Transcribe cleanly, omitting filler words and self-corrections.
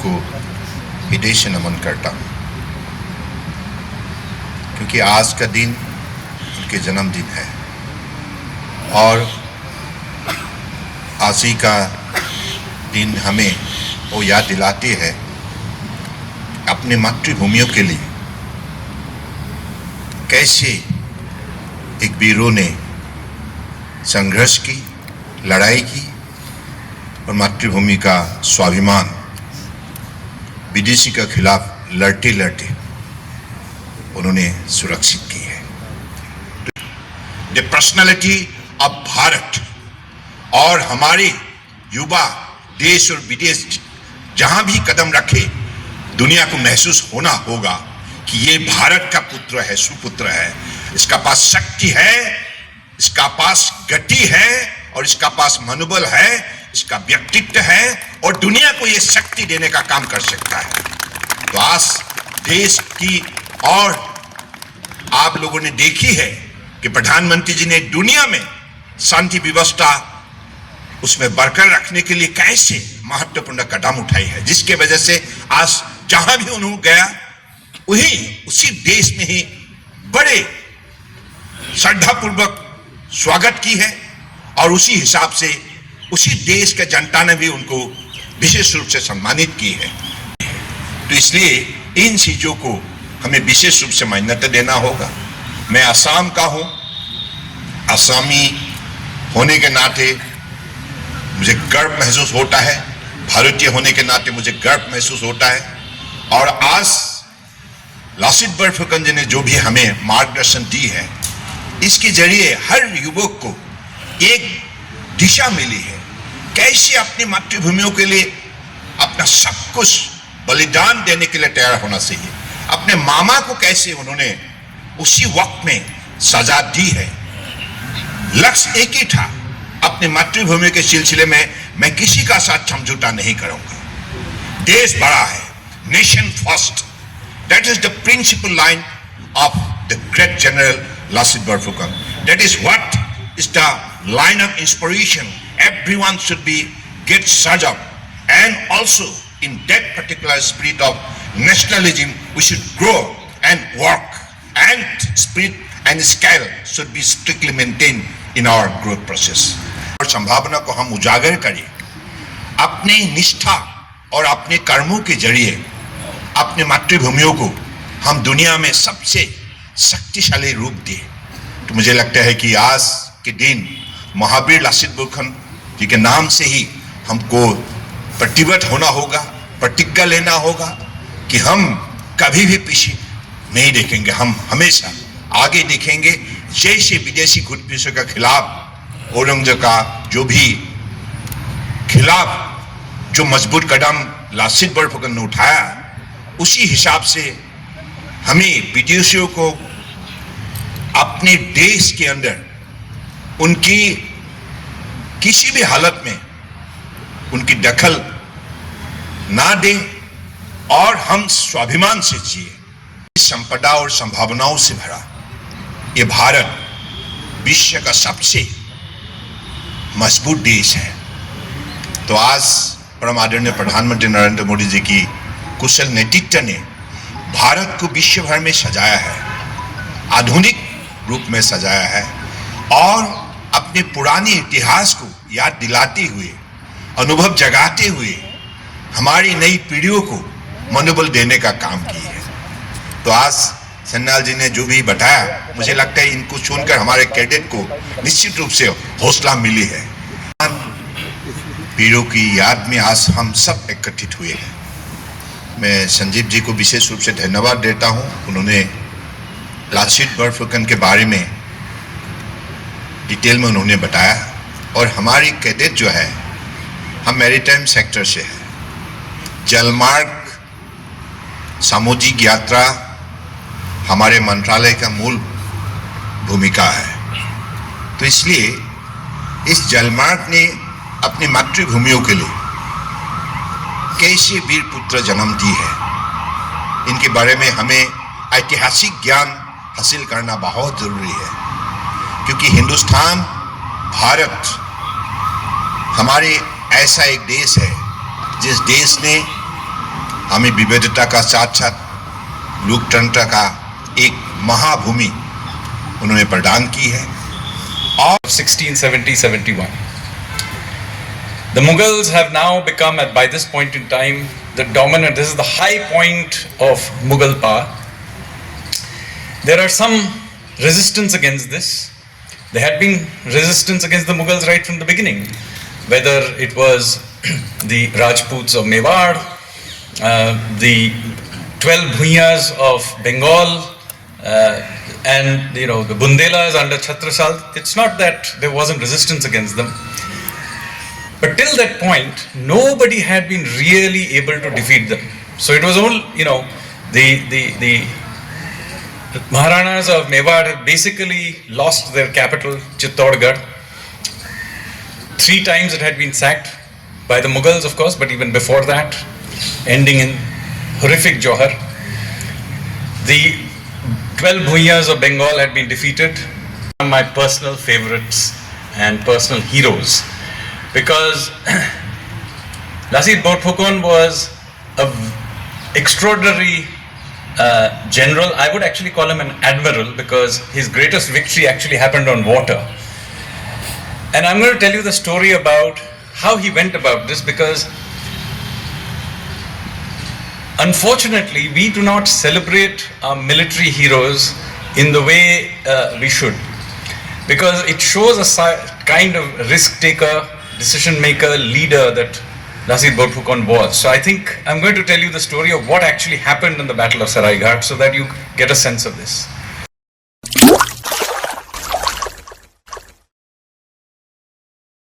को हृदय से नमन करता हूँ, क्योंकि आज का दिन उनके जन्मदिन है और आज ही का दिन हमें वो याद दिलाती है अपने मातृभूमियों के लिए कैसे एक वीरों ने संघर्ष की, लड़ाई की और मातृभूमि का स्वाभिमान विदेशी के खिलाफ लड़ते लड़ते उन्होंने सुरक्षित की है। द पर्सनालिटी ऑफ भारत और हमारे युवा देश और विदेश जहां भी कदम रखे दुनिया को महसूस होना होगा कि ये भारत का पुत्र है, सुपुत्र है। इसका पास शक्ति है, इसका पास गति है और इसका पास मनोबल है, इसका व्यक्तित्व है और दुनिया को ये शक्ति देने का काम कर सकता है। तो आज देश की और आप लोगों ने देखी है कि प्रधानमंत्री जी ने दुनिया में शांति व्यवस्था उसमें बरकरार रखने के लिए कैसे महत्वपूर्ण कदम उठाई है, जिसके वजह से आज जहां भी उन्होंने गया उसी देश में ही बड़े श्रद्धापूर्वक स्वागत की है और उसी हिसाब से उसी देश के जनता ने भी उनको विशेष रूप से सम्मानित की है। तो इसलिए इन चीजों को हमें विशेष रूप से मान्यता देना होगा। मैं असम का हूं, असमी होने के नाते मुझे गर्व महसूस होता है, भारतीय होने के नाते मुझे गर्व महसूस होता है और आज लासित बरफुकन जी ने जो भी हमें मार्गदर्शन दी है, इसके जरिए हर युवक को एक दिशा मिली है कैसे अपनी मातृभूमियों के लिए अपना सब कुछ बलिदान देने के लिए तैयार होना चाहिए। अपने मामा को कैसे उन्होंने उसी वक्त में सजा दी है। लक्ष्य एक ही था, अपनी मातृभूमि के सिलसिले में मैं किसी का साथ समझौता नहीं करूंगा। देश बड़ा है, nation first, that is the principal line of the great general Lachit Borphukan. That is what is the line of inspiration everyone should be get surged up, and also in that particular spirit of nationalism we should grow and work, and spirit and scale should be strictly maintained in our growth process। और संभावना को हम उजागर करें, अपने निष्ठा और अपने कर्मों के जरिए अपने मातृभूमियों को हम दुनिया में सबसे शक्तिशाली रूप दें। तो मुझे लगता है कि आज के दिन महावीर लासित बरफुकन जी के नाम से ही हमको प्रतिबद्ध होना होगा, प्रतिज्ञा लेना होगा कि हम कभी भी पीछे नहीं देखेंगे, हम हमेशा आगे देखेंगे। जैसे विदेशी घुसपैठियों के खिलाफ औरंगजेब का जो भी खिलाफ जो मजबूत कदम लासित बरफुकन ने उठाया, उसी हिसाब से हमें विदेशियों को अपने देश के अंदर उनकी किसी भी हालत में उनकी दखल ना दें और हम स्वाभिमान से जिए। संपदा और संभावनाओं से भरा ये भारत विश्व का सबसे मजबूत देश है। तो आज परम आदरणीय प्रधानमंत्री नरेंद्र मोदी जी की कुशल नेतृत्व ने भारत को विश्व भर में सजाया है, आधुनिक रूप में सजाया है और अपने पुराने इतिहास को याद दिलाते हुए, अनुभव जगाते हुए हमारी नई पीढ़ियों को मनोबल देने का काम किया है। तो आज सन्याल जी ने जो भी बताया, मुझे लगता है इनको सुनकर हमारे कैडेट को निश्चित रूप से हौसला मिली है। वीरों की याद में आज हम सब एकत्रित हुए हैं। मैं संजीव जी को विशेष रूप से धन्यवाद देता हूं। उन्होंने लासित बरफुकन के बारे में डिटेल में उन्होंने बताया और हमारी कैडेट जो है, हम मैरीटाइम सेक्टर से है। जलमार्ग सामुद्रिक यात्रा हमारे मंत्रालय का मूल भूमिका है। तो इसलिए इस जलमार्ग ने अपनी मातृभूमियों के लिए कैसे वीर पुत्र जन्म दी है, इनके बारे में हमें ऐतिहासिक ज्ञान हासिल करना बहुत जरूरी है। क्योंकि हिंदुस्तान, भारत हमारे ऐसा एक देश है जिस देश ने हमें विविधता का साथ साथ लोकतंत्र का एक महाभूमि उन्होंने प्रदान की है। और 1670-71. The Mughals have now become, by this point in time, the dominant. This is the high point of Mughal power. There are some resistance against this. There had been resistance against the Mughals right from the beginning, whether it was the Rajputs of Mewar, the 12 Bhuiyas of Bengal, and the Bundelas under Chhatrasal. It's not that there wasn't resistance against them, but till that point, nobody had been really able to defeat them. So it was all, the Maharanas of Mewar had basically lost their capital, Chittorgarh. 3 times it had been sacked by the Mughals, of course, but even before that, ending in horrific Johar. The 12 Bhuiyas of Bengal had been defeated. One of my personal favorites and personal heroes, because Lasit Borphukan was an extraordinary general. I would actually call him an admiral, because his greatest victory actually happened on water. And I'm going to tell you the story about how he went about this, because unfortunately we do not celebrate our military heroes in the way we should, because it shows a kind of risk taker, decision maker, leader that Lasit Borphukan was. So I think I'm going to tell you the story of what actually happened in the Battle of Saraighat so that you get a sense of this.